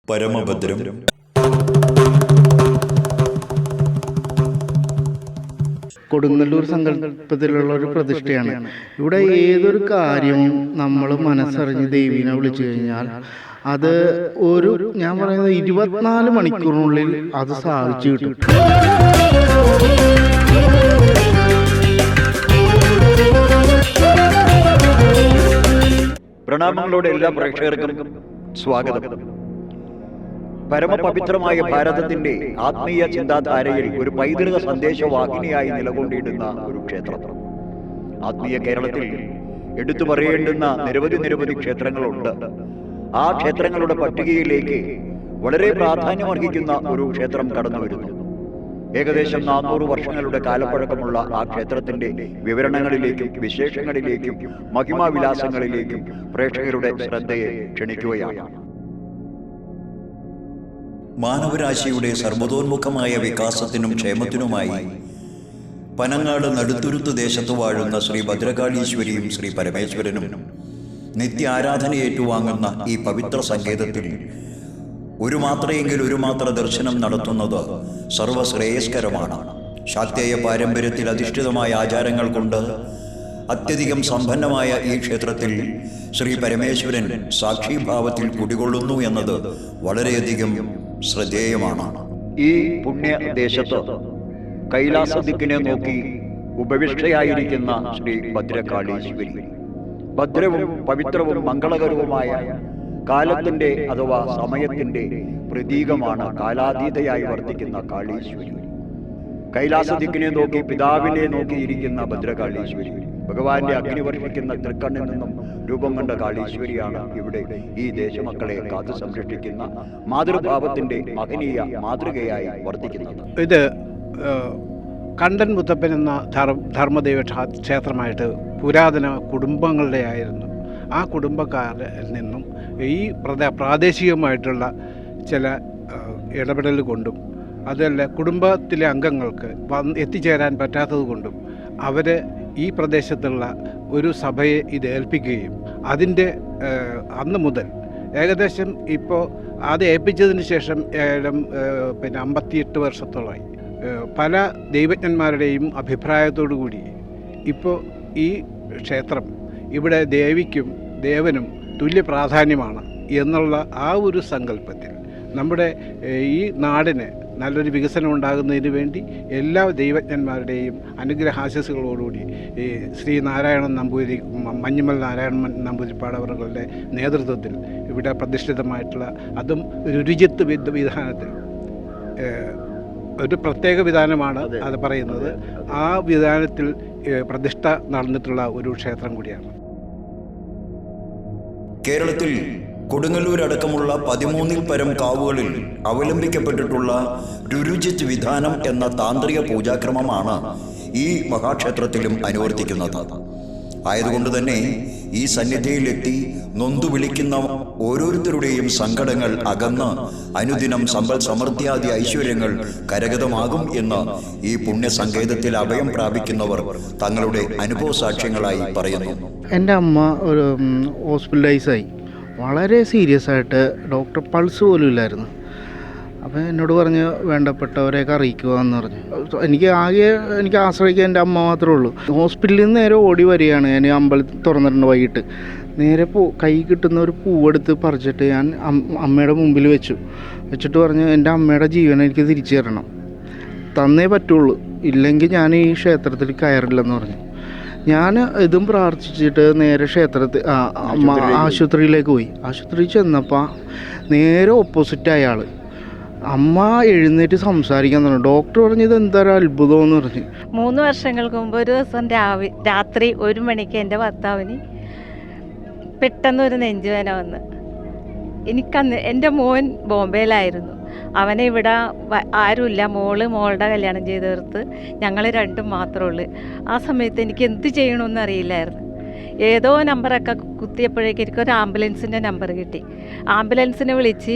പരമഭദ്രം. കൊടുങ്ങല്ലൂർ സങ്കല്പത്തിലുള്ള ഒരു പ്രതിഷ്ഠയാണ്. ഇവിടെ ഏതൊരു കാര്യവും നമ്മൾ മനസ്സറിഞ്ഞ് ദേവീനെ വിളിച്ചു കഴിഞ്ഞാൽ അത് ഞാൻ പറയുന്നത് 24 മണിക്കൂറിനുള്ളിൽ അത് സാധിച്ചു കിട്ടും. പ്രണാമങ്ങളോടെ എല്ലാ പ്രേക്ഷകർക്കും സ്വാഗതം. പരമപവിത്രമായ ഭാരതത്തിന്റെ ആത്മീയ ചിന്താധാരയിൽ ഒരു പൈതൃക സന്ദേശവാഹിനിയായി നിലകൊണ്ടിടുന്ന ഒരു ക്ഷേത്രം. ആത്മീയ കേരളത്തിൽ എടുത്തു പറയേണ്ടുന്ന നിരവധി ക്ഷേത്രങ്ങളുണ്ട്. ആ ക്ഷേത്രങ്ങളുടെ പട്ടികയിലേക്ക് വളരെ പ്രാധാന്യമർഹിക്കുന്ന ഒരു ക്ഷേത്രം കടന്നു വരുന്നു. ഏകദേശം 400 വർഷങ്ങളുടെ കാലപ്പഴക്കമുള്ള ആ ക്ഷേത്രത്തിന്റെ വിവരണങ്ങളിലേക്കും വിശേഷങ്ങളിലേക്കും മഹിമാവിലാസങ്ങളിലേക്കും പ്രേക്ഷകരുടെ ശ്രദ്ധയെ ക്ഷണിക്കുകയാണ്. മാനവരാശിയുടെ സർവ്വതോന്മുഖമായ വികാസത്തിനും ക്ഷേമത്തിനുമായി പനങ്ങാട് നടുത്തുരുത്ത് ദേശത്ത് വാഴുന്ന ശ്രീ ഭദ്രകാളീശ്വരിയും ശ്രീ പരമേശ്വരനും നിത്യ ആരാധന ഏറ്റുവാങ്ങുന്ന ഈ പവിത്ര സങ്കേതത്തിൽ ഒരു മാത്ര ദർശനം നടത്തുന്നത് സർവശ്രേയസ്കരമാണ്. ശാക്തേയ പാരമ്പര്യത്തിൽ അധിഷ്ഠിതമായ ആചാരങ്ങൾ കൊണ്ട് അത്യധികം സമ്പന്നമായ ഈ ക്ഷേത്രത്തിൽ ശ്രീ പരമേശ്വരൻ സാക്ഷിഭാവത്തിൽ കുടികൊള്ളുന്നു എന്നത് വളരെയധികം ശ്രദ്ധേയമാണ്. ഈ പുണ്യദേശത്ത് കൈലാസദിക്കിനെ നോക്കി ഉപവിഷ്ടയായിരിക്കുന്ന ശ്രീ ഭദ്രകാളീശ്വരി ഭദ്രവും പവിത്രവും മംഗളകരവുമായ കാലത്തിന്റെ അഥവാ സമയത്തിന്റെ പ്രതീകമാണ് കാലാതീതയായി വർത്തിക്കുന്ന കാളീശ്വരി. കൈലാസദിക്കിനെ നോക്കി പിതാവിനെ നോക്കിയിരിക്കുന്ന ഭദ്രകാളീശ്വരി, ഭഗവാന്റെ അഗ്നി വർഷിക്കുന്ന തൃക്കണ്ണിൽ നിന്നും രൂപം കൊണ്ട കാളീശ്വരിയാണ് ഇവിടെ ഈ ദേശമക്കളെ കാത്തു സംരക്ഷിക്കുന്ന മാതൃഭാവത്തിന്റെ മഹനീയ മാതൃകയായി വർത്തിക്കുന്നത്. ഇത് കണ്ടൻ മുത്തപ്പൻ എന്ന ധർമ്മദൈവ ക്ഷേത്രമായിട്ട് പുരാതന കുടുംബങ്ങളുടെ ആയിരുന്നു. ആ കുടുംബക്കാരിൽ നിന്നും ഈ പ്രാദേശികമായിട്ടുള്ള ചില ഇടപെടൽ കൊണ്ടും അതല്ല കുടുംബത്തിലെ അംഗങ്ങൾക്ക് എത്തിച്ചേരാൻ പറ്റാത്തത് കൊണ്ടും അവർ ഈ പ്രദേശത്തുള്ള ഒരു സഭയെ ഇത് ഏൽപ്പിക്കുകയും അതിൻ്റെ അന്ന് മുതൽ ഏകദേശം ഇപ്പോൾ അത് ഏൽപ്പിച്ചതിന് ശേഷം 58 വർഷത്തോളമായി പല ദൈവജ്ഞന്മാരുടെയും അഭിപ്രായത്തോടു കൂടി ഇപ്പോൾ ഈ ക്ഷേത്രം ഇവിടെ ദേവിക്കും ദേവനും തുല്യ പ്രാധാന്യമാണ് എന്നുള്ള ആ ഒരു സങ്കല്പത്തിൽ നമ്മുടെ ഈ നാടിന് നല്ലൊരു വികസനം ഉണ്ടാകുന്നതിന് വേണ്ടി എല്ലാ ദൈവജ്ഞന്മാരുടെയും അനുഗ്രഹാശസ്സുകളോടുകൂടി ഈ ശ്രീ നാരായണൻ നമ്പൂതിരി മഞ്ഞുമൽ നാരായണൻ നമ്പൂതിരിപ്പാട് അവരുടെ നേതൃത്വത്തിൽ ഇവിടെ പ്രതിഷ്ഠിതമായിട്ടുള്ള അതും രുചിത്ത് വിധാനത്തിൽ ഒരു പ്രത്യേക വിധാനമാണ് അത് പറയുന്നത്. ആ വിധാനത്തിൽ പ്രതിഷ്ഠ നടന്നിട്ടുള്ള ഒരു ക്ഷേത്രം കൂടിയാണ്. കേരളത്തിൽ കൊടുങ്ങല്ലൂർ അടക്കമുള്ള 13 പരം കാവുകളിൽ അവലംബിക്കപ്പെട്ടിട്ടുള്ള രുരുജിത് വിധാനം എന്ന താന്ത്രിക പൂജാക്രമമാണ് ഈ മഹാക്ഷേത്രത്തിലും അനുവർത്തിക്കുന്നത്. ആയതുകൊണ്ട് തന്നെ ഈ സന്നിധിയിലെത്തി നൊന്തു വിളിക്കുന്ന ഓരോരുത്തരുടെയും സങ്കടങ്ങൾ അകന്ന് അനുദിനം സമ്പൽ സമൃദ്ധിയാദി ഐശ്വര്യങ്ങൾ കരഗതമാകും എന്ന് ഈ പുണ്യസങ്കേതത്തിൽ അഭയം പ്രാപിക്കുന്നവർ തങ്ങളുടെ അനുഭവ സാക്ഷ്യങ്ങളായി പറയുന്നു. എൻ്റെ അമ്മ ഒരു ഹോസ്പിറ്റലൈസായി വളരെ സീരിയസ് ആയിട്ട് ഡോക്ടർ പൾസ് പോലും ഇല്ലായിരുന്നു. അപ്പോൾ എന്നോട് പറഞ്ഞ് വേണ്ടപ്പെട്ടവരെയൊക്കെ അറിയിക്കുക എന്ന് പറഞ്ഞു. എനിക്ക് ആശ്രയിക്കാൻ എൻ്റെ അമ്മ മാത്രമേ ഉള്ളൂ. ഹോസ്പിറ്റലിൽ നിന്ന് നേരെ ഓടി വരികയാണ്. ഞാൻ അമ്പലത്തിൽ തുറന്നിട്ടുണ്ട് വൈകിട്ട്. നേരെ കൈ കിട്ടുന്ന ഒരു പൂവെടുത്ത് പറിച്ചിട്ട് ഞാൻ അമ്മയുടെ മുമ്പിൽ വെച്ചിട്ട് പറഞ്ഞു, എൻ്റെ അമ്മയുടെ ജീവൻ എനിക്ക് തിരിച്ചു തരണം, തന്നേ പറ്റുള്ളൂ, ഇല്ലെങ്കിൽ ഞാൻ ഈ ക്ഷേത്രത്തിൽ കയറില്ലെന്ന് പറഞ്ഞു. ഞാൻ ഇതും പ്രാർത്ഥിച്ചിട്ട് നേരെ ആശുപത്രിയിലേക്ക് പോയി. ആശുപത്രിയിൽ ചെന്നപ്പോൾ നേരെ ഓപ്പോസിറ്റ് അയാൾ അമ്മ എഴുന്നേറ്റ് സംസാരിക്കാൻ തുടങ്ങി. ഡോക്ടർ പറഞ്ഞത് എന്തൊരു അത്ഭുതം എന്ന് പറഞ്ഞു. 3 വർഷങ്ങൾക്ക് മുമ്പ് ഒരു ദിവസം രാത്രി 1 മണിക്ക് എൻ്റെ ഭർത്താവിന് പെട്ടെന്നൊരു നെഞ്ചുവേദന വന്ന്. എനിക്കന്ന് എൻ്റെ മോൻ ബോംബെയിലായിരുന്നു. അവനെ ഇവിടെ ആരുമില്ല. മോളുടെ കല്യാണം ചെയ്ത് തീർത്ത് ഞങ്ങൾ 2 മാത്രമേ ഉള്ളൂ. ആ സമയത്ത് എനിക്ക് എന്ത് ചെയ്യണമെന്ന് അറിയില്ലായിരുന്നു. ഏതോ നമ്പറൊക്കെ കുത്തിയപ്പോഴേക്കും എനിക്കൊരു ആംബുലൻസിൻ്റെ നമ്പർ കിട്ടി. ആംബുലൻസിനെ വിളിച്ച്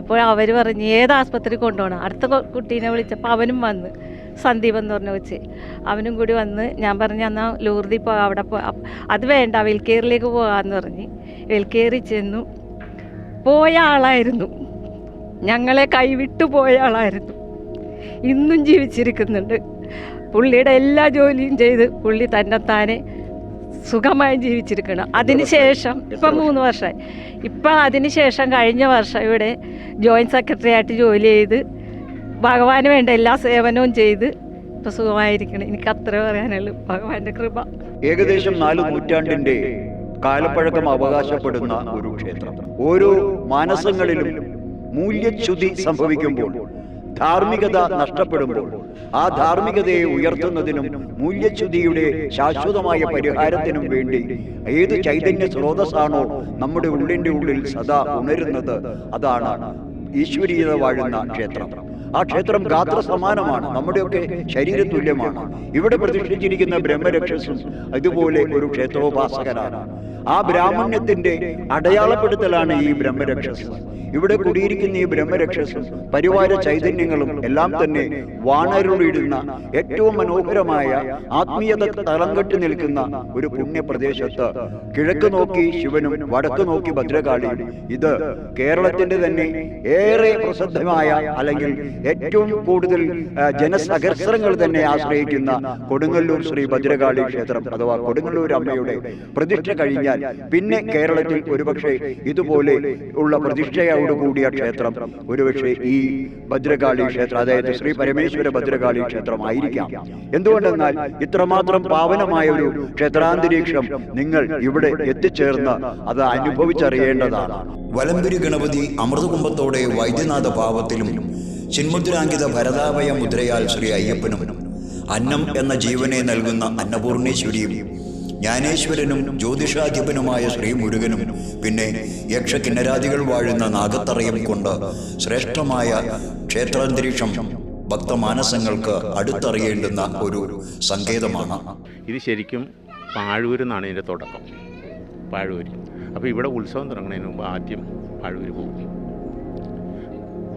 ഇപ്പോൾ അവർ പറഞ്ഞ് ഏത് ആസ്പത്രി കൊണ്ടുപോകണം. അടുത്ത കുട്ടീനെ വിളിച്ചപ്പോൾ അവനും വന്ന്, സന്ദീപ് എന്ന് പറഞ്ഞ വെച്ച് അവനും കൂടി വന്ന്. ഞാൻ പറഞ്ഞു എന്നാൽ ലൂർദി അവിടെ അത് വേണ്ട വെൽക്കെയറിലേക്ക് പോകാമെന്ന് പറഞ്ഞ് വെൽക്കെയറിൽ ചെന്നു. പോയ ആളായിരുന്നു ഞങ്ങളെ കൈവിട്ടു പോയ ആളായിരുന്നു. ഇന്നും ജീവിച്ചിരിക്കുന്നുണ്ട്. പുള്ളിയുടെ എല്ലാ ജോലിയും ചെയ്ത് പുള്ളി തന്നെത്താനെ സുഖമായി ജീവിച്ചിരിക്കണം. അതിനുശേഷം ഇപ്പം 3 വർഷമായി. ഇപ്പം അതിനുശേഷം കഴിഞ്ഞ വർഷം ഇവിടെ ജോയിൻറ്റ് സെക്രട്ടറി ആയിട്ട് ജോലി ചെയ്ത് ഭഗവാന് വേണ്ട എല്ലാ സേവനവും ചെയ്ത് ഇപ്പം സുഖമായിരിക്കണം. എനിക്ക് അത്ര പറയാനുള്ളൂ. ഭഗവാന്റെ കൃപ. ഏകദേശം 4 നൂറ്റാണ്ടിന്റെ കാലപ്പഴക്കം അവകാശപ്പെടുന്ന ഒരു ക്ഷേത്രം. ഓരോ മാനസങ്ങളിലും മൂല്യച്യുതി സംഭവിക്കുമ്പോൾ, ധാർമ്മികത നഷ്ടപ്പെടുമ്പോൾ, ആ ധാർമ്മികതയെ ഉയർത്തുന്നതിനും മൂല്യച്യുതിയുടെ ശാശ്വതമായ പരിഹാരത്തിനും വേണ്ടി ഏത് ചൈതന്യ സ്രോതസ്സാണോ നമ്മുടെ ഉള്ളിൻ്റെ ഉള്ളിൽ സദാ ഉണരുന്നത്, അതാണ് ഈശ്വരീയത വാഴുന്ന ക്ഷേത്രം. ആ ക്ഷേത്രം ഗാത്ര സമാനമാണ്, നമ്മുടെയൊക്കെ ശരീരതുല്യമാണ്. ഇവിടെ പ്രതിഷ്ഠിച്ചിരിക്കുന്ന ബ്രഹ്മരക്ഷസും ഇതുപോലെ ഒരു ക്ഷേത്രോപാസകനാണ്. ആ ബ്രാഹ്മണ്യത്തിന്റെ അടയാളപ്പെടുത്തലാണ് ഈ ബ്രഹ്മരക്ഷസ്. ഇവിടെ കുടിയിരിക്കുന്ന ഈ ബ്രഹ്മരക്ഷസും പരിവാര ചൈതന്യങ്ങളും എല്ലാം തന്നെ വാണരുളിടുന്ന ഏറ്റവും മനോഹരമായ ആത്മീയത തളം കെട്ടി നിൽക്കുന്ന ഒരു പുണ്യപ്രദേശത്ത് കിഴക്ക് നോക്കി ശിവനും വടക്ക് നോക്കി ഭദ്രകാളിയും. ഇത് കേരളത്തിന്റെ തന്നെ ഏറെ പ്രസിദ്ധമായ, അല്ലെങ്കിൽ ഏറ്റവും കൂടുതൽ ജനസഹസ്രങ്ങൾ തന്നെ ആശ്രയിക്കുന്ന കൊടുങ്ങല്ലൂർ ശ്രീ ഭദ്രകാളി ക്ഷേത്രം അഥവാ കൊടുങ്ങല്ലൂർ അമ്മയുടെ പ്രതിഷ്ഠ കഴിഞ്ഞാൽ പിന്നെ കേരളത്തിൽ ഒരുപക്ഷെ ഇതുപോലെ ഉള്ള പ്രതിഷ്ഠയോടുകൂടിയ ക്ഷേത്രം ഒരുപക്ഷെ ഈ ഭദ്രകാളി ക്ഷേത്രം, അതായത് ശ്രീ പരമേശ്വര ഭദ്രകാളി ക്ഷേത്രം ആയിരിക്കാം. എന്തുകൊണ്ടെന്നാൽ ഇത്രമാത്രം പാവനമായ ഒരു ക്ഷേത്രാന്തരീക്ഷം നിങ്ങൾ ഇവിടെ എത്തിച്ചേർന്ന് അത് അനുഭവിച്ചറിയേണ്ടതാണ്. വലംപിരി ഗണപതി അമൃതകുംഭത്തോടെ വൈദ്യനാഥ ഭാവത്തിലും ചിന്മുദ്രാങ്കിത ഭരതാഭയ മുദ്രയാൽ ശ്രീ അയ്യപ്പനും, അന്നം എന്ന ജീവനെ നൽകുന്ന അന്നപൂർണേശ്വരിയും, ജ്ഞാനേശ്വരനും ജ്യോതിഷാധിപനുമായ ശ്രീ മുരുകനും, പിന്നെ യക്ഷകിന്നരാദികൾ വാഴുന്ന നാഗത്തറയും കൊണ്ട് ശ്രേഷ്ഠമായ ക്ഷേത്രാന്തരീക്ഷം ഭക്തമാനസങ്ങൾക്ക് അടുത്തറിയേണ്ടുന്ന ഒരു സങ്കേതമാണ്. ഇത് ശരിക്കും പാഴൂരിൽ നിന്നാണ് ഇതിൻ്റെ തുടക്കം. പാഴൂർ. അപ്പോൾ ഇവിടെ ഉത്സവം തുടങ്ങുന്നതിന് മുമ്പ് ആദ്യം പാഴൂർ പോകും.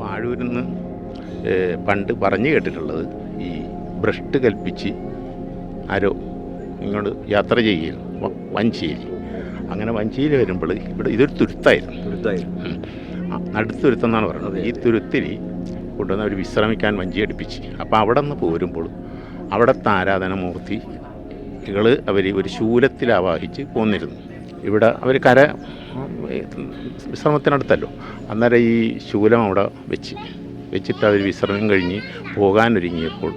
പാഴൂരിൽ നിന്ന് പണ്ട് പറഞ്ഞു കേട്ടിട്ടുള്ളത് ഈ ഭ്രഷ്ട് കൽപ്പിച്ച് ആരോ ഇങ്ങോട്ട് യാത്ര ചെയ്യുകയായിരുന്നു വഞ്ചിയിൽ. അങ്ങനെ വഞ്ചിയിൽ വരുമ്പോൾ ഇവിടെ ഇതൊരു തുരുത്തായിരുന്നു. നടുത്തുരുത്തം എന്നാണ് പറയുന്നത്. ഈ തുരുത്തിൽ കൊണ്ടുവന്ന് അവർ വിശ്രമിക്കാൻ വഞ്ചി അടുപ്പിച്ച്. അപ്പോൾ അവിടെ നിന്ന് പോരുമ്പോൾ അവിടുത്തെ ആരാധനമൂർത്തികൾ അവർ ഒരു ശൂലത്തിലാവാഹിച്ച് പോന്നിരുന്നു. ഇവിടെ അവർ കര വിശ്രമത്തിനടുത്തല്ലോ. അന്നേരം ഈ ശൂലം അവിടെ വെച്ചിട്ട് അവർ വിശ്രമം കഴിഞ്ഞ് പോകാനൊരുങ്ങിയപ്പോൾ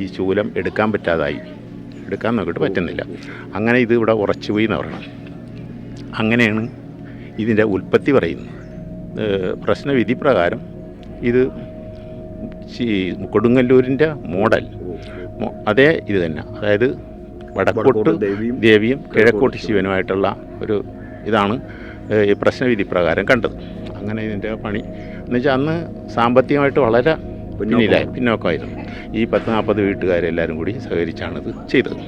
ഈ ശൂലം എടുക്കാൻ പറ്റാതായി. എടുക്കാൻ നോക്കിയിട്ട് പറ്റുന്നില്ല. അങ്ങനെ ഇത് ഇവിടെ ഉറച്ചുപോയി എന്ന് പറയണം. അങ്ങനെയാണ് ഇതിൻ്റെ ഉൽപ്പത്തി പറയുന്നത്. പ്രശ്നവിധി പ്രകാരം ഇത് കൊടുങ്ങല്ലൂരിൻ്റെ മോഡൽ അതേ ഇത് തന്നെ, അതായത് വടക്കോട്ട് ദേവിയും കിഴക്കോട്ട് ശിവനുമായിട്ടുള്ള ഒരു ഇതാണ് ഈ പ്രശ്നവിധി പ്രകാരം കണ്ടത്. അങ്ങനെ ഇതിൻ്റെ പണി എന്നുവെച്ചാൽ അന്ന് സാമ്പത്തികമായിട്ട് വളരെ പിന്നോക്കമായിരുന്നു. ഈ 10-40 വീട്ടുകാരെല്ലാവരും കൂടി സഹകരിച്ചാണിത് ചെയ്തത്.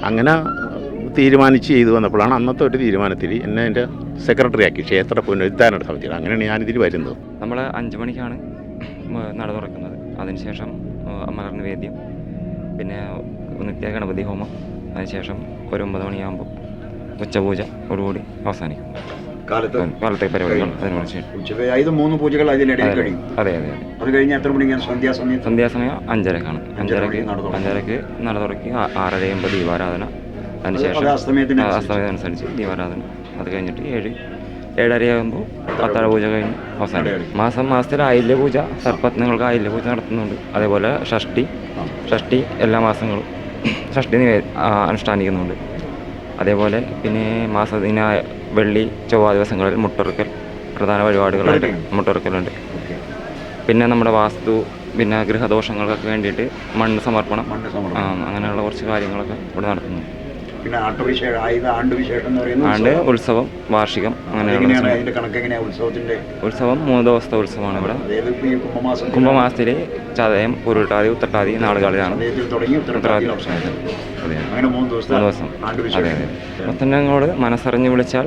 അങ്ങനെ തീരുമാനിച്ച് ചെയ്തു വന്നപ്പോഴാണ് അന്നത്തെ ഒരു തീരുമാനത്തിൽ എന്നെ എൻ്റെ സെക്രട്ടറി ആക്കി ക്ഷേത്ര പുനരുദ്ധാരണ സമിതിയിൽ. അങ്ങനെയാണ് ഞാനിതിൽ വരുന്നത്. നമ്മൾ 5 മണിക്കാണ് നട തുറക്കുന്നത്. അതിനുശേഷം മലർനിവേദ്യം, പിന്നെ നിത്യ ഗണപതി ഹോമം, അതിനുശേഷം ഒരു 9 മണിയാകുമ്പോൾ ഉച്ചപൂജയോടുകൂടി അവസാനിക്കും. കാലത്തെ പരിപാടികൾ അതിന് 3 പൂജകൾ അതിനിടയിൽ കഴിയും. അതെ അതെ. അത് കഴിഞ്ഞ് എത്ര മണിക്കാണ് സന്ധ്യാസമയം 5:30-ക്കാണ്. 5:30-ക്ക് നട തുറക്കി 6:30 ദീപാരാധന. അതിനുശേഷം അസ്തമയത്തിനനുസരിച്ച് ദീപാരാധന. അത് കഴിഞ്ഞിട്ട് 7:30 അത്താഴ പൂജ കഴിഞ്ഞ് അവസാനിക്കും. മാസത്തിൽ ആയില്യ പൂജ, സർപ്പത്നങ്ങൾക്ക് ആയില്യ പൂജ നടത്തുന്നുണ്ട്. അതേപോലെ ഷഷ്ടി എല്ലാ മാസങ്ങളും ഷഷ്ടി അനുഷ്ഠാനിക്കുന്നുണ്ട്. അതേപോലെ പിന്നെ മാസദിന വെള്ളി ചൊവ്വ ദിവസങ്ങളിൽ മുട്ടൊറുക്കൽ പ്രധാന വഴിപാടുകളായിട്ട് മുട്ടൊറുക്കലുണ്ട്. പിന്നെ നമ്മുടെ വാസ്തു, പിന്നെ ഗൃഹദോഷങ്ങൾക്കൊക്കെ വേണ്ടിയിട്ട് മണ്ണ് സമർപ്പണം, അങ്ങനെയുള്ള കുറച്ച് കാര്യങ്ങളൊക്കെ ഇവിടെ നടത്തുന്നു. പിന്നെ ആണ്ട് ഉത്സവം, വാർഷികം, അങ്ങനെയുള്ള ഉത്സവം 3 ദിവസത്തെ ഉത്സവമാണ് ഇവിടെ. കുംഭമാസത്തിൽ ചതയം, ഉരുട്ടാതി, ഉത്രട്ടാതി നാളുകളിലാണ്. ഉത്രട്ടാതി 3 ദിവസം. അതെ അതെ. മുത്തന്നങ്ങളോട് മനസ്സറിഞ്ഞ് വിളിച്ചാൽ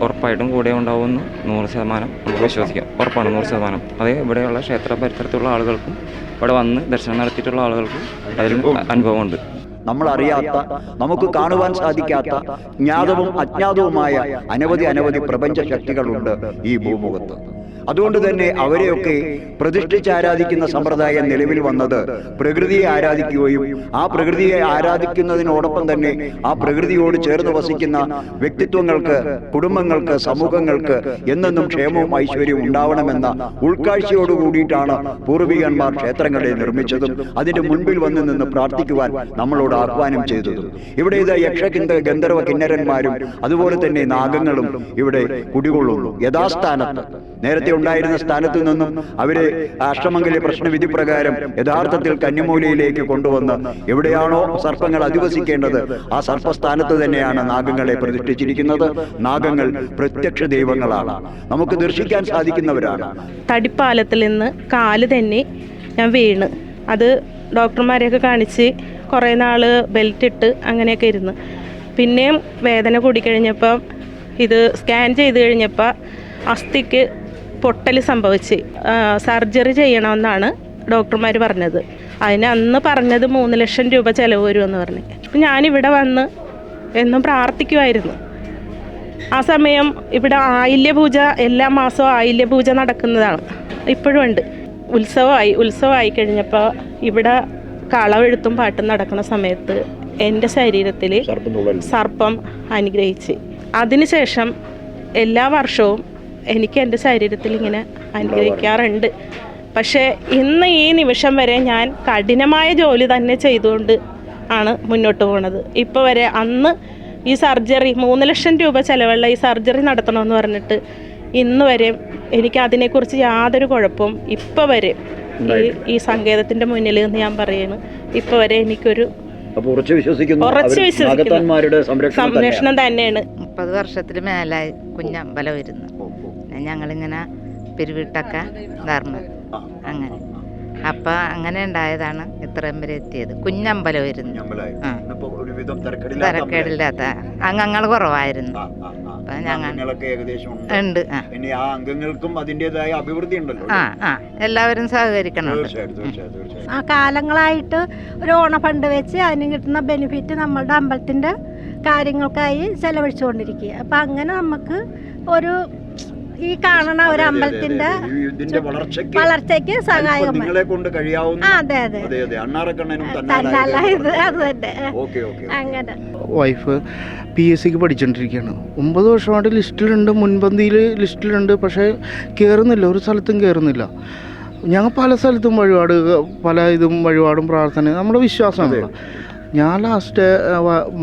ഉറപ്പായിട്ടും കൂടെ ഉണ്ടാവുമെന്ന് 100% നമുക്ക് വിശ്വസിക്കാം. ഉറപ്പാണ്, 100%. അത് ഇവിടെയുള്ള ക്ഷേത്ര പരിസരത്തുള്ള ആളുകൾക്കും ഇവിടെ വന്ന് ദർശനം നടത്തിയിട്ടുള്ള ആളുകൾക്കും അതിൽ അനുഭവമുണ്ട്. നമ്മൾ അറിയാത്ത, നമുക്ക് കാണുവാൻ സാധിക്കാത്ത ജ്ഞാതവും അജ്ഞാതവുമായ അനവധി പ്രപഞ്ച ശക്തികളുണ്ട് ഈ ഭൂമുഖത്ത്. അതുകൊണ്ട് തന്നെ അവരെയൊക്കെ പ്രതിഷ്ഠിച്ച് ആരാധിക്കുന്ന സമ്പ്രദായം നിലവിൽ വന്നത് പ്രകൃതിയെ ആരാധിക്കുകയും ആ പ്രകൃതിയെ ആരാധിക്കുന്നതിനോടൊപ്പം തന്നെ ആ പ്രകൃതിയോട് ചേർന്ന് വസിക്കുന്ന വ്യക്തിത്വങ്ങൾക്ക്, കുടുംബങ്ങൾക്ക്, സമൂഹങ്ങൾക്ക് എന്നെന്നും ക്ഷേമവും ഐശ്വര്യവും ഉണ്ടാവണമെന്ന ഉൾക്കാഴ്ചയോട് കൂടിയിട്ടാണ് പൂർവികന്മാർ ക്ഷേത്രങ്ങളെ നിർമ്മിച്ചതും അതിന്റെ മുൻപിൽ വന്നു നിന്ന് പ്രാർത്ഥിക്കുവാൻ നമ്മളോട് ആഹ്വാനം ചെയ്തതും. ഇവിടെ ഇത് ഗന്ധർവ കിന്നരന്മാരും അതുപോലെ തന്നെ നാഗങ്ങളും ഇവിടെ കുടികൊള്ളുന്നു. യഥാസ്ഥാനത്ത് നേരത്തെ ഉണ്ടായിരുന്ന സ്ഥാനത്ത് നിന്നും അവരെ അഷ്ടമംഗല പ്രശ്നവിധി പ്രകാരം യഥാർത്ഥത്തിൽ കന്യമൂലയിലേക്ക് കൊണ്ടുവന്ന് എവിടെയാണോ സർപ്പങ്ങൾ അധിവസിക്കേണ്ടത് ആ സർപ്പസ്ഥാനത്ത് തന്നെയാണ് നാഗങ്ങളെ പ്രതിഷ്ഠിച്ചിരിക്കുന്നത്. നാഗങ്ങൾ പ്രത്യക്ഷ ദൈവങ്ങളാണ്, നമുക്ക് ദർശിക്കാൻ സാധിക്കുന്നവരാണ്. തടിപ്പാലത്തിൽ നിന്ന് കാല് തന്നെ ഞാൻ വീണ്, അത് ഡോക്ടർമാരെയൊക്കെ കാണിച്ച് കുറേ നാൾ ബെൽറ്റ് ഇട്ട് അങ്ങനെയൊക്കെ ഇരുന്ന്, പിന്നെയും വേദന കൂടിക്കഴിഞ്ഞപ്പോൾ ഇത് സ്കാൻ ചെയ്ത് കഴിഞ്ഞപ്പോൾ അസ്ഥിക്ക് പൊട്ടൽ സംഭവിച്ച് സർജറി ചെയ്യണമെന്നാണ് ഡോക്ടർമാർ പറഞ്ഞത്. അതിന് അന്ന് പറഞ്ഞത് 3 ലക്ഷം രൂപ ചിലവ് വരുമെന്ന് പറഞ്ഞു. അപ്പം ഞാനിവിടെ വന്ന് എന്നും പ്രാർത്ഥിക്കുമായിരുന്നു. ആ സമയം ഇവിടെ ആയില്യപൂജ എല്ലാ മാസവും ആയില്യപൂജ നടക്കുന്നതാണ്, ഇപ്പോഴും ഉണ്ട്. ഉത്സവമായി കഴിഞ്ഞപ്പോൾ ഇവിടെ കളവെഴുത്തും പാട്ടും നടക്കുന്ന സമയത്ത് എൻ്റെ ശരീരത്തിൽ സർപ്പം അനുഗ്രഹിച്ച്, അതിനുശേഷം എല്ലാ വർഷവും എനിക്ക് എൻ്റെ ശരീരത്തിൽ ഇങ്ങനെ അനുഗ്രഹിക്കാറുണ്ട്. പക്ഷേ ഇന്ന് ഈ നിമിഷം വരെ ഞാൻ കഠിനമായ ജോലി തന്നെ ചെയ്തുകൊണ്ട് ആണ് മുന്നോട്ട് പോകുന്നത്. ഇപ്പോൾ വരെ അന്ന് ഈ സർജറി 3 ലക്ഷം രൂപ ചിലവുള്ള ഈ സർജറി നടത്തണമെന്ന് പറഞ്ഞിട്ട് ഇന്ന് വരെ എനിക്ക് അതിനെക്കുറിച്ച് യാതൊരു കുഴപ്പവും ഇപ്പോൾ വരെ ഈ സങ്കേതത്തിൻ്റെ മുന്നിൽ നിന്ന് ഞാൻ പറയുന്നു, ഇപ്പോൾ വരെ എനിക്കൊരു ഉറച്ചു വിശ്വസിക്കുന്നു സംരക്ഷണം തന്നെയാണ്. 30 വർഷത്തിൽ മേലായി കുഞ്ഞമ്പലം വരുന്നു. ഞങ്ങളിങ്ങനെ പിരിവിട്ടൊക്കെ ധർമ്മം അങ്ങനെ അപ്പം അങ്ങനെ ഉണ്ടായതാണ് ഇത്രയും വരെ എത്തിയത്. കുഞ്ഞമ്പലം വരുന്നു, തരക്കേടില്ലാത്ത അംഗങ്ങൾ കുറവായിരുന്നു. അപ്പം ഞങ്ങളൊക്കെ ഉണ്ട്. അംഗങ്ങൾക്കും അതിൻ്റെതായ അഭിവൃദ്ധി ഉണ്ടല്ലോ. എല്ലാവരും സഹകരിക്കണം. ആ കാലങ്ങളായിട്ട് ഒരു ഓണ ഫണ്ട് വെച്ച് അതിന് കിട്ടുന്ന ബെനിഫിറ്റ് നമ്മളുടെ അമ്പലത്തിൻ്റെ കാര്യങ്ങൾക്കായി ചെലവഴിച്ചുകൊണ്ടിരിക്കുക. അപ്പം അങ്ങനെ നമുക്ക് ഒരു ഈ കാണുന്ന ഒരു അമ്പലത്തിന്റെ വളർച്ചയ്ക്ക് സഹായകമായി. അതെ അതെ, അത് തന്നെ. അങ്ങനെ വൈഫ് PSCക്ക് പഠിച്ചുകൊണ്ടിരിക്കുകയാണ്. 9 വർഷമായിട്ട് ലിസ്റ്റിലുണ്ട്, മുൻപന്തിയിൽ ലിസ്റ്റിലുണ്ട്. പക്ഷേ കയറുന്നില്ല, ഒരു സ്ഥലത്തും കയറുന്നില്ല. ഞങ്ങൾ പല സ്ഥലത്തും വഴിപാടും പ്രാർത്ഥന നമ്മുടെ വിശ്വാസമാണല്ലോ. ഞാൻ ലാസ്റ്റ്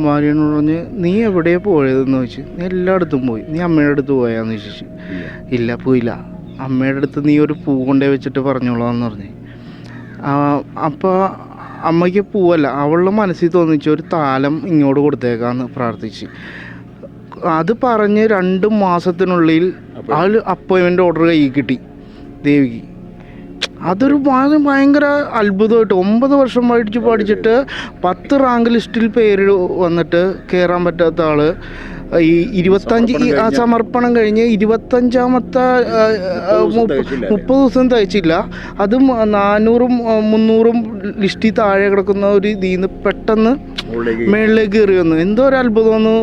ഭാര്യനോട് പറഞ്ഞ്, നീ എവിടെയാണ് പോയതെന്ന് ചോദിച്ചു. നീ എല്ലായിടത്തും പോയി, നീ അമ്മയുടെ അടുത്ത് പോയാന്ന് ചോദിച്ചു. ഇല്ല, പോയില്ല, അമ്മയുടെ അടുത്ത് നീ ഒരു പൂ കൊണ്ടേ വെച്ചിട്ട് പറഞ്ഞോളാന്ന് പറഞ്ഞ്. അപ്പോൾ അമ്മയ്ക്ക് പൂവല്ല, അവളുടെ മനസ്സിൽ തോന്നിച്ച് ഒരു താലം ഇങ്ങോട്ട് കൊടുത്തേക്കാന്ന് പ്രാർത്ഥിച്ച്. അത് പറഞ്ഞ് 2 മാസത്തിനുള്ളിൽ ആ അപ്പോയിൻമെൻ്റ് ഓർഡർ കയ്യിൽ കിട്ടി ദേവിക്ക്. അതൊരു ഭയങ്കര അത്ഭുതമായിട്ട് 9 വർഷം പഠിച്ചിട്ട് 10 റാങ്ക് ലിസ്റ്റിൽ പേര് വന്നിട്ട് കയറാൻ പറ്റാത്ത ആള് ഈ 25 സമർപ്പണം കഴിഞ്ഞ് 25ാമത്തെ 30 ദിവസം തയ്ച്ചില്ല. അത് 400ഉം 300ഉം ലിസ്റ്റിൽ താഴെ കിടക്കുന്ന ഒരു ഇതിന്ന് പെട്ടെന്ന് മേളിലേക്ക് കയറി വന്നു. എന്തോ ഒരു അത്ഭുതമെന്ന്.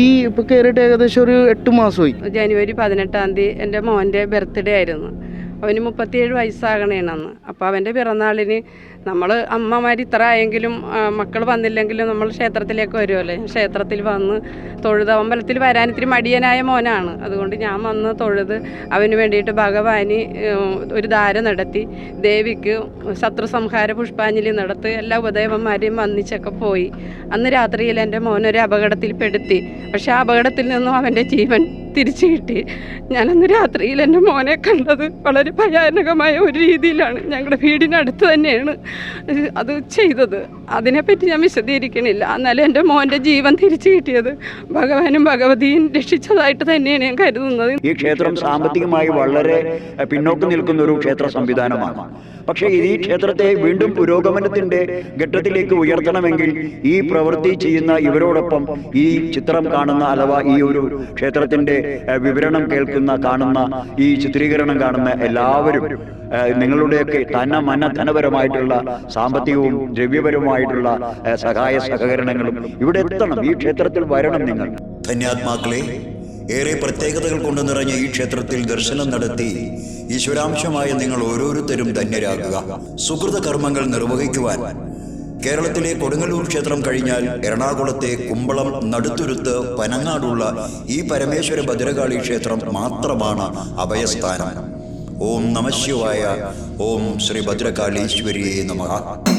ഈ ഇപ്പം കയറിയിട്ട് ഏകദേശം ഒരു 8 മാസമായി. ജനുവരി 18-ാം തീയതി എൻ്റെ മോൻ്റെ ബർത്ത്ഡേ ആയിരുന്നു. അവന് 37 വയസ്സാകണേന്ന്. അപ്പോൾ അവൻ്റെ പിറന്നാളിന് നമ്മൾ അമ്മമാർ ഇത്ര ആയെങ്കിലും മക്കൾ വന്നില്ലെങ്കിലും നമ്മൾ ക്ഷേത്രത്തിലേക്ക് വരുമല്ലേ. ക്ഷേത്രത്തിൽ വന്ന് തൊഴുത്, അമ്പലത്തിൽ വരാൻ ഇത്തിരി മടിയനായ മോനാണ്. അതുകൊണ്ട് ഞാൻ വന്ന് തൊഴുത് അവന് വേണ്ടിയിട്ട് ഭഗവാന് ഒരു ധാര നടത്തി, ദേവിക്ക് ശത്രുസംഹാര പുഷ്പാഞ്ജലി നടത്തി, എല്ലാ ഉപദേവന്മാരെയും വന്നിച്ചൊക്കെ പോയി. അന്ന് രാത്രിയിൽ എൻ്റെ മോനൊരു അപകടത്തിൽ പെടുത്തി. പക്ഷേ ആ അപകടത്തിൽ നിന്നും അവൻ്റെ ജീവൻ തിരിച്ചു കിട്ടി. ഞാനന്ന് രാത്രിയിൽ എൻ്റെ മോനെ കണ്ടത് വളരെ ഭയാനകമായ ഒരു രീതിയിലാണ്. ഞങ്ങളുടെ വീടിനടുത്ത് തന്നെയാണ് അത് ചെയ്തത്. അതിനെപ്പറ്റി ഞാൻ വിശദീകരിക്കണില്ല. എന്നാലും എൻ്റെ മോൻ്റെ ജീവൻ തിരിച്ചു കിട്ടിയത് ഭഗവാനും ഭഗവതിയും രക്ഷിച്ചതായിട്ട് തന്നെയാണ് ഞാൻ കരുതുന്നത്. ഈ ക്ഷേത്രം സാമ്പത്തികമായി വളരെ പിന്നോക്കം നിൽക്കുന്ന ഒരു ക്ഷേത്ര സംവിധാനമാണ്. പക്ഷേ ഈ ക്ഷേത്രത്തെ വീണ്ടും പുരോഗമനത്തിന്റെ ഘട്ടത്തിലേക്ക് ഉയർത്തണമെങ്കിൽ ഈ പ്രവൃത്തി ചെയ്യുന്ന ഇവരോടൊപ്പം ഈ ചിത്രം കാണുന്ന അഥവാ ഈ ഒരു ക്ഷേത്രത്തിന്റെ വിവരണം കേൾക്കുന്ന, കാണുന്ന, ഈ ചിത്രീകരണം കാണുന്ന എല്ലാവരും നിങ്ങളുടെയൊക്കെ ധനപരമായിട്ടുള്ള സാമ്പത്തികവും ദ്രവ്യപരവുമായിട്ടുള്ള സഹായ സഹകരണങ്ങളും ഇവിടെ എത്തണം. ഈ ക്ഷേത്രത്തിൽ വരണം നിങ്ങൾ. ധന്യാത്മാക്കളെ, ഏറെ പ്രത്യേകതകൾ കൊണ്ട് നിറഞ്ഞ ഈ ക്ഷേത്രത്തിൽ ദർശനം നടത്തി ഈശ്വരാംശമായ നിങ്ങൾ ഓരോരുത്തരും ധന്യരാകുക. സുഹൃത കർമ്മങ്ങൾ നിർവഹിക്കുവാൻ കേരളത്തിലെ കൊടുങ്ങല്ലൂർ ക്ഷേത്രം കഴിഞ്ഞാൽ എറണാകുളത്തെ കുമ്പളം, നടുത്തുരുത്ത്, പനങ്ങാടുള്ള ഈ പരമേശ്വര ഭദ്രകാളി ക്ഷേത്രം മാത്രമാണ് അഭയസ്ഥാനം. ഓം നമഃ ശിവായ. ഓം ശ്രീ ഭദ്രകാളീശ്വരിയേ നമഃ.